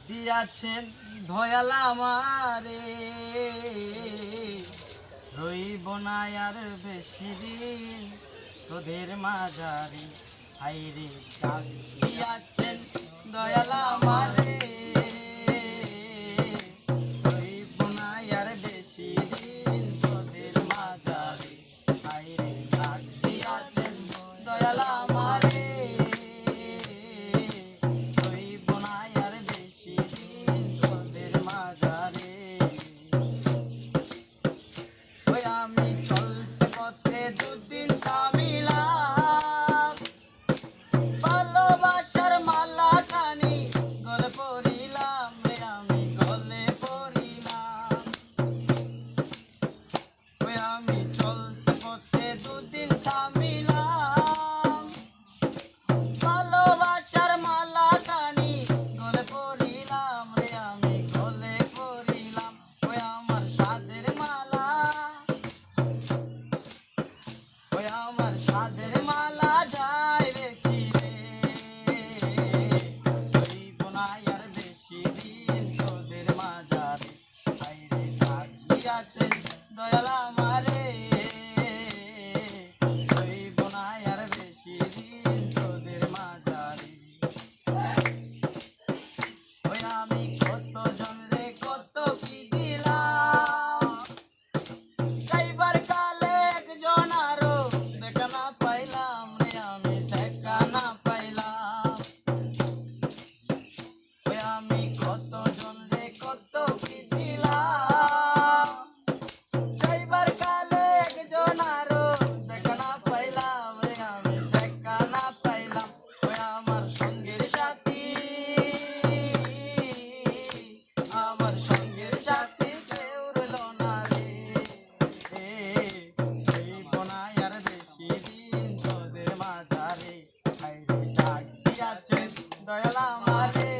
দিয়াছেন দয়াল আমারে, রইব না আর বেশি দিন তোদের মাঝারে। হাইরে ডাক দিয়াছেন দয়াল আমারে, রইব না আর বেশি দিন তোদের মাঝারে। হাইরে ডাক দিয়াছেন দয়াল আমারে, রইব না আর বেশি দিন তোদের মাঝারে। ওই আমি চলতে পথে দুদিন থামিলাম, ভালোবাসার মালা খানি গলে পড়িলাম রে, আমি গলে পড়িলাম। ওই আমি চলতে পথে দুদিন থামিলাম, ভালোবাসার মালা খানি গলে পড়িলাম রে, আমি গলে পড়িলাম। ওই আমার সাদের মালা, ওই আমার সাদের মালা যায় রেখি রে, রইব না আর বেশি দিন তোদের মাঝারে। হাইরে ডাক দিয়াছেন দয়াল আমারে, রইব না আর বেশি দিন তোদের মাঝারে। ওই আমি কত জনরে কত কি দিলাম, যাইবার কালে একজন আরো দেখা না পাইলাম রে, আমি দেখা না পাইলাম। ওই আমি কত জনরে কত কি দিলাম, যাইবার কালে একজন আরো দেখা না পাইলাম রে, আমি দেখা না পাইলাম। ওই আমার সঙ্গের সাথী, আমার সঙ্গের সাথী কেউ রইল না রে, রইব না আর বেশি দিন তোদের মাঝারে। হাইরে ডাক দিয়াছেন দয়াল আমারে,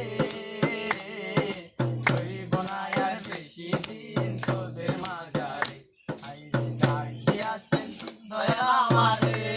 রইব না আর বেশি দিন তোদের মাঝারে। হাইরে ডাক দিয়াছেন দয়াল আমারে।